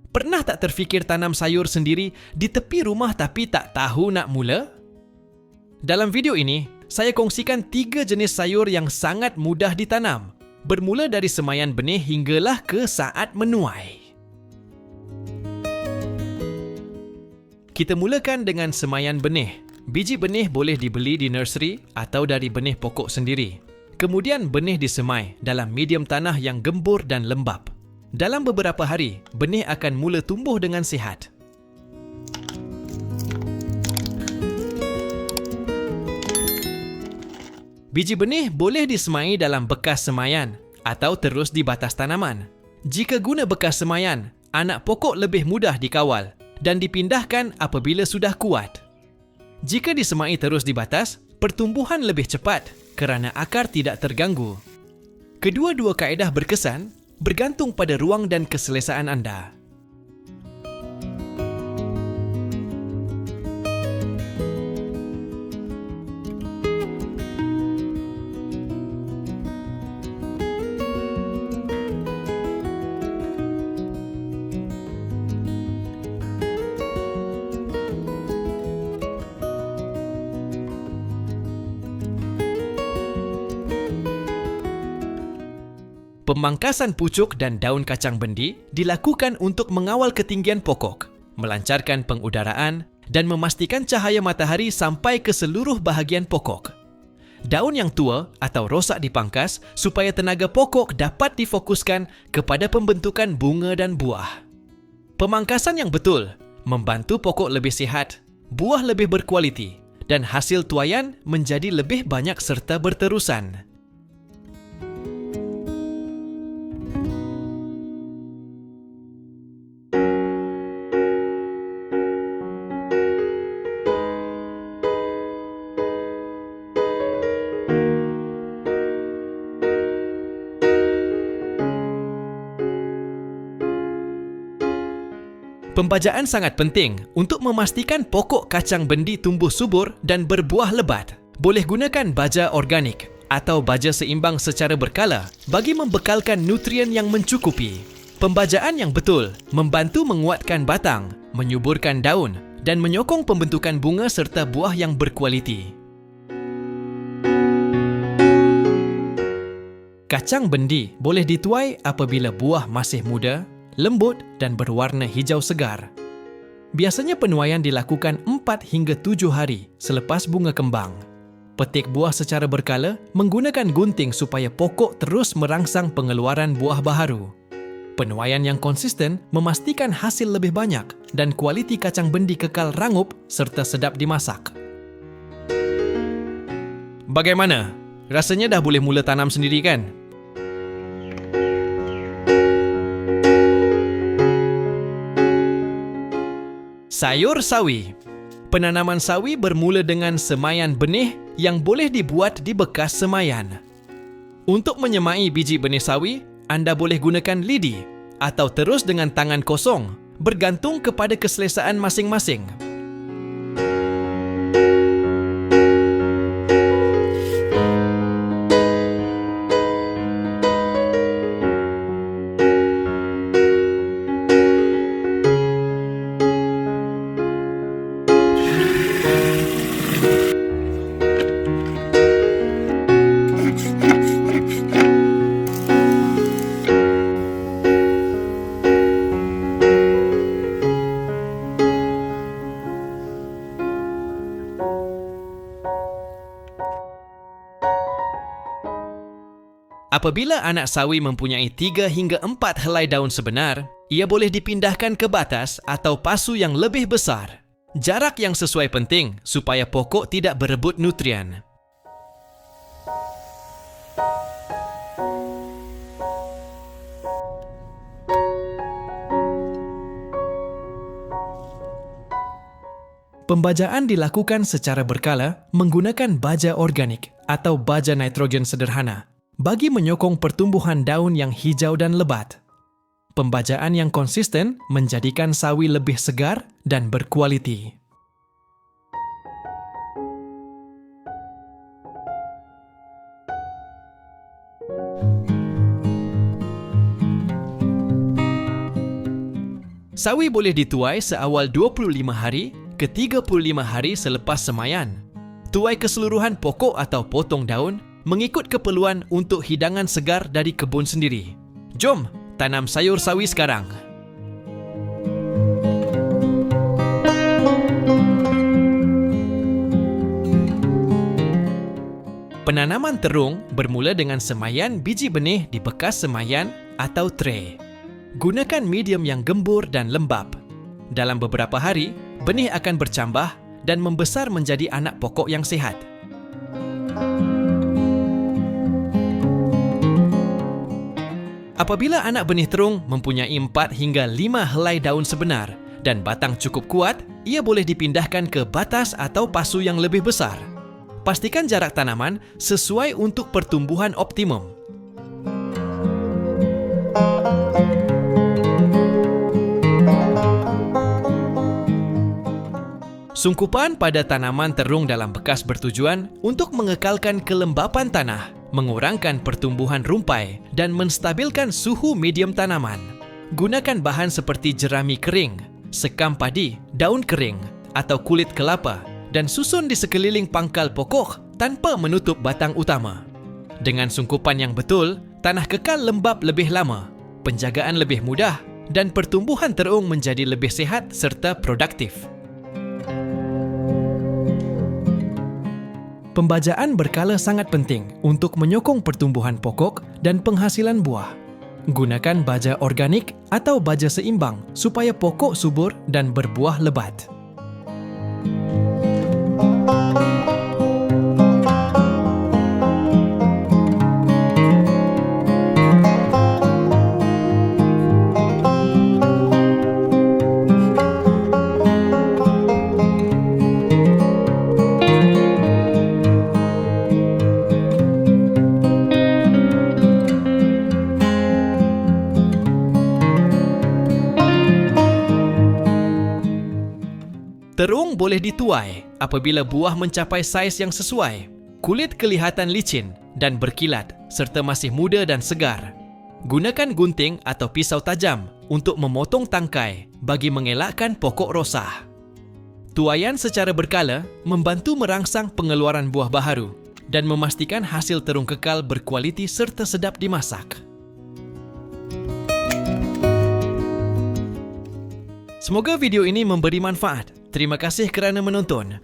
Pernah tak terfikir tanam sayur sendiri di tepi rumah tapi tak tahu nak mula? Dalam video ini, saya kongsikan 3 jenis sayur yang sangat mudah ditanam, bermula dari semaian benih hinggalah ke saat menuai. Kita mulakan dengan semaian benih. Biji benih boleh dibeli di nursery atau dari benih pokok sendiri. Kemudian benih disemai dalam medium tanah yang gembur dan lembap. Dalam beberapa hari, benih akan mula tumbuh dengan sihat. Biji benih boleh disemai dalam bekas semaian atau terus di batas tanaman. Jika guna bekas semaian, anak pokok lebih mudah dikawal dan dipindahkan apabila sudah kuat. Jika disemai terus di batas, pertumbuhan lebih cepat kerana akar tidak terganggu. Kedua-dua kaedah berkesan bergantung pada ruang dan keselesaan anda. Pemangkasan pucuk dan daun kacang bendi dilakukan untuk mengawal ketinggian pokok, melancarkan pengudaraan dan memastikan cahaya matahari sampai ke seluruh bahagian pokok. Daun yang tua atau rosak dipangkas supaya tenaga pokok dapat difokuskan kepada pembentukan bunga dan buah. Pemangkasan yang betul membantu pokok lebih sihat, buah lebih berkualiti dan hasil tuaian menjadi lebih banyak serta berterusan. Pembajaan sangat penting untuk memastikan pokok kacang bendi tumbuh subur dan berbuah lebat. Boleh gunakan baja organik atau baja seimbang secara berkala bagi membekalkan nutrien yang mencukupi. Pembajaan yang betul membantu menguatkan batang, menyuburkan daun dan menyokong pembentukan bunga serta buah yang berkualiti. Kacang bendi boleh dituai apabila buah masih muda, lembut dan berwarna hijau segar. Biasanya penuaian dilakukan 4 hingga 7 hari selepas bunga kembang. Petik buah secara berkala menggunakan gunting supaya pokok terus merangsang pengeluaran buah baharu. Penuaian yang konsisten memastikan hasil lebih banyak dan kualiti kacang bendi kekal rangup serta sedap dimasak. Bagaimana? Rasanya dah boleh mula tanam sendiri kan? Sayur sawi. Penanaman sawi bermula dengan semaian benih yang boleh dibuat di bekas semaian. Untuk menyemai biji benih sawi, anda boleh gunakan lidi atau terus dengan tangan kosong, bergantung kepada keselesaan masing-masing. Apabila anak sawi mempunyai 3 hingga 4 helai daun sebenar, ia boleh dipindahkan ke batas atau pasu yang lebih besar. Jarak yang sesuai penting supaya pokok tidak berebut nutrien. Pembajaan dilakukan secara berkala menggunakan baja organik atau baja nitrogen sederhana bagi menyokong pertumbuhan daun yang hijau dan lebat. Pembajaan yang konsisten menjadikan sawi lebih segar dan berkualiti. Sawi boleh dituai seawal 25 hari ke 35 hari selepas semaian. Tuai keseluruhan pokok atau potong daun mengikut keperluan untuk hidangan segar dari kebun sendiri. Jom tanam sayur sawi sekarang. Penanaman terung bermula dengan semaian biji benih di bekas semaian atau tray. Gunakan medium yang gembur dan lembap. Dalam beberapa hari, benih akan bercambah dan membesar menjadi anak pokok yang sihat. Apabila anak benih terung mempunyai 4 hingga 5 helai daun sebenar dan batang cukup kuat, ia boleh dipindahkan ke batas atau pasu yang lebih besar. Pastikan jarak tanaman sesuai untuk pertumbuhan optimum. Sungkupan pada tanaman terung dalam bekas bertujuan untuk mengekalkan kelembapan tanah, mengurangkan pertumbuhan rumpai dan menstabilkan suhu medium tanaman. Gunakan bahan seperti jerami kering, sekam padi, daun kering atau kulit kelapa dan susun di sekeliling pangkal pokok tanpa menutup batang utama. Dengan sungkupan yang betul, tanah kekal lembap lebih lama, penjagaan lebih mudah dan pertumbuhan terung menjadi lebih sihat serta produktif. Pembajaan berkala sangat penting untuk menyokong pertumbuhan pokok dan penghasilan buah. Gunakan baja organik atau baja seimbang supaya pokok subur dan berbuah lebat. Terung boleh dituai apabila buah mencapai saiz yang sesuai, kulit kelihatan licin dan berkilat serta masih muda dan segar. Gunakan gunting atau pisau tajam untuk memotong tangkai bagi mengelakkan pokok rosah. Tuaian secara berkala membantu merangsang pengeluaran buah baharu dan memastikan hasil terung kekal berkualiti serta sedap dimasak. Semoga video ini memberi manfaat. Terima kasih kerana menonton.